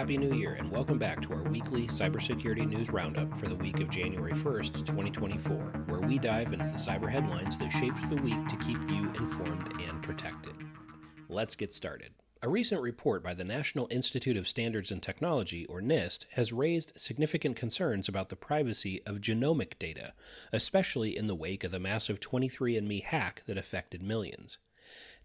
Happy New Year, and welcome back to our weekly Cybersecurity News Roundup for the week of January 1st, 2024, where we dive into the cyber headlines that shaped the week to keep you informed and protected. Let's get started. A recent report by the National Institute of Standards and Technology, or NIST, has raised significant concerns about the privacy of genomic data, especially in the wake of the massive 23andMe hack that affected millions.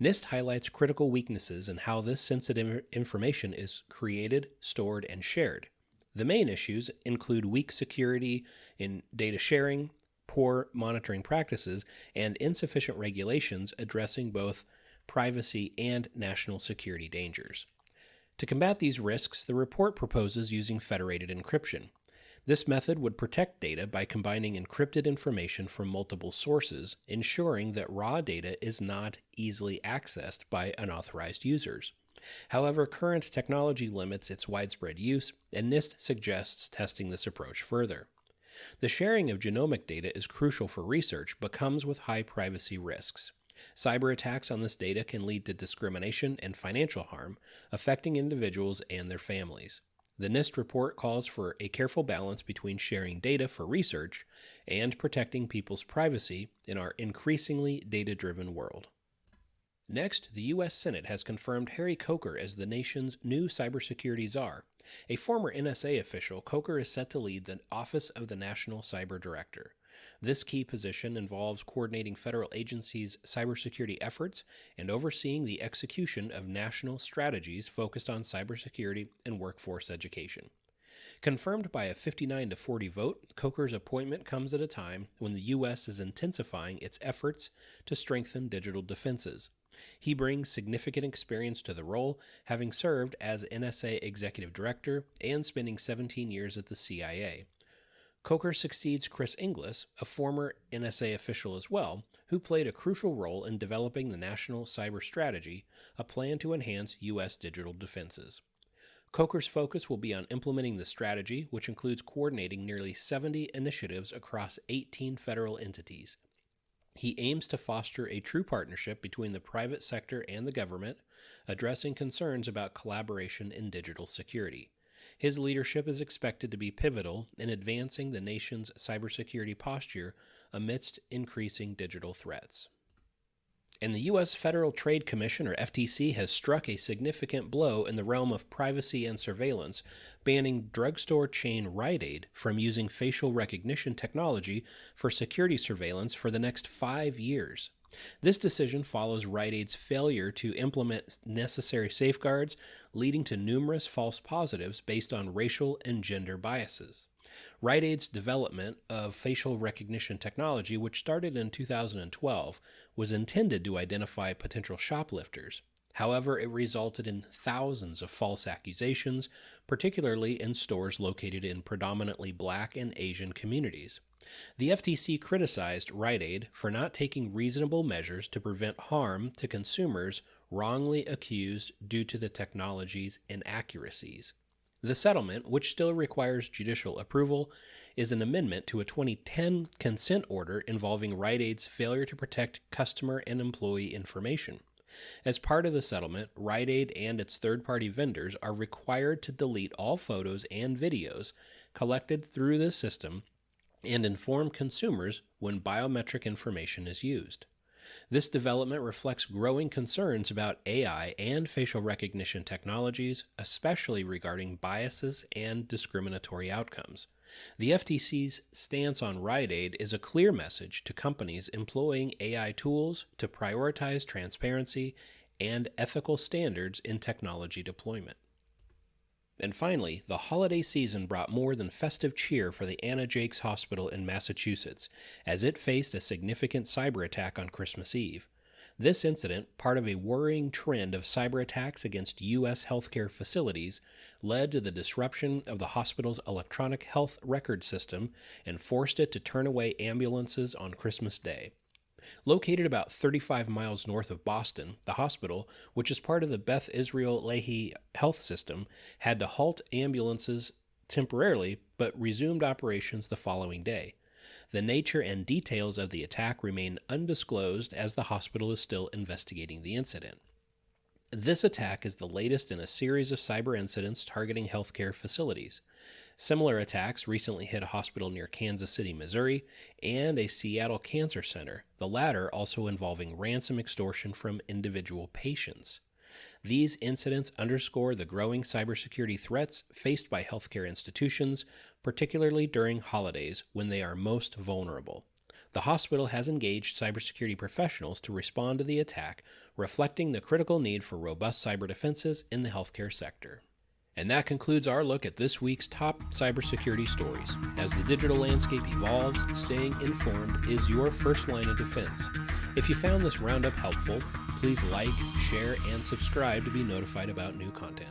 NIST highlights critical weaknesses in how this sensitive information is created, stored, and shared. The main issues include weak security in data sharing, poor monitoring practices, and insufficient regulations addressing both privacy and national security dangers. To combat these risks, the report proposes using federated encryption. This method would protect data by combining encrypted information from multiple sources, ensuring that raw data is not easily accessed by unauthorized users. However, current technology limits its widespread use, and NIST suggests testing this approach further. The sharing of genomic data is crucial for research, but comes with high privacy risks. Cyberattacks on this data can lead to discrimination and financial harm, affecting individuals and their families. The NIST report calls for a careful balance between sharing data for research and protecting people's privacy in our increasingly data-driven world. Next, the U.S. Senate has confirmed Harry Coker as the nation's new cybersecurity czar. A former NSA official, Coker is set to lead the Office of the National Cyber Director. This key position involves coordinating federal agencies' cybersecurity efforts and overseeing the execution of national strategies focused on cybersecurity and workforce education. Confirmed by a 59-40 vote, Coker's appointment comes at a time when the U.S. is intensifying its efforts to strengthen digital defenses. He brings significant experience to the role, having served as NSA Executive Director and spending 17 years at the CIA. Coker succeeds Chris Inglis, a former NSA official as well, who played a crucial role in developing the National Cyber Strategy, a plan to enhance U.S. digital defenses. Coker's focus will be on implementing the strategy, which includes coordinating nearly 70 initiatives across 18 federal entities. He aims to foster a true partnership between the private sector and the government, addressing concerns about collaboration in digital security. His leadership is expected to be pivotal in advancing the nation's cybersecurity posture amidst increasing digital threats. And the U.S. Federal Trade Commission, or FTC, has struck a significant blow in the realm of privacy and surveillance, banning drugstore chain Rite Aid from using facial recognition technology for security surveillance for the next 5 years. This decision follows Rite Aid's failure to implement necessary safeguards, leading to numerous false positives based on racial and gender biases. Rite Aid's development of facial recognition technology, which started in 2012, was intended to identify potential shoplifters. However, it resulted in thousands of false accusations, particularly in stores located in predominantly Black and Asian communities. The FTC criticized Rite Aid for not taking reasonable measures to prevent harm to consumers wrongly accused due to the technology's inaccuracies. The settlement, which still requires judicial approval, is an amendment to a 2010 consent order involving Rite Aid's failure to protect customer and employee information. As part of the settlement, Rite Aid and its third-party vendors are required to delete all photos and videos collected through the system and inform consumers when biometric information is used. This development reflects growing concerns about AI and facial recognition technologies, especially regarding biases and discriminatory outcomes. The FTC's stance on Rite Aid is a clear message to companies employing AI tools to prioritize transparency and ethical standards in technology deployment. And finally, the holiday season brought more than festive cheer for the Anna Jakes Hospital in Massachusetts, as it faced a significant cyber attack on Christmas Eve. This incident, part of a worrying trend of cyber attacks against U.S. healthcare facilities, led to the disruption of the hospital's electronic health record system and forced it to turn away ambulances on Christmas Day. Located about 35 miles north of Boston, the hospital, which is part of the Beth Israel Lahey Health System, had to halt ambulances temporarily but resumed operations the following day. The nature and details of the attack remain undisclosed as the hospital is still investigating the incident. This attack is the latest in a series of cyber incidents targeting healthcare facilities. Similar attacks recently hit a hospital near Kansas City, Missouri, and a Seattle cancer center, the latter also involving ransom extortion from individual patients. These incidents underscore the growing cybersecurity threats faced by healthcare institutions, particularly during holidays when they are most vulnerable. The hospital has engaged cybersecurity professionals to respond to the attack, reflecting the critical need for robust cyber defenses in the healthcare sector. And that concludes our look at this week's top cybersecurity stories. As the digital landscape evolves, staying informed is your first line of defense. If you found this roundup helpful, please like, share, and subscribe to be notified about new content.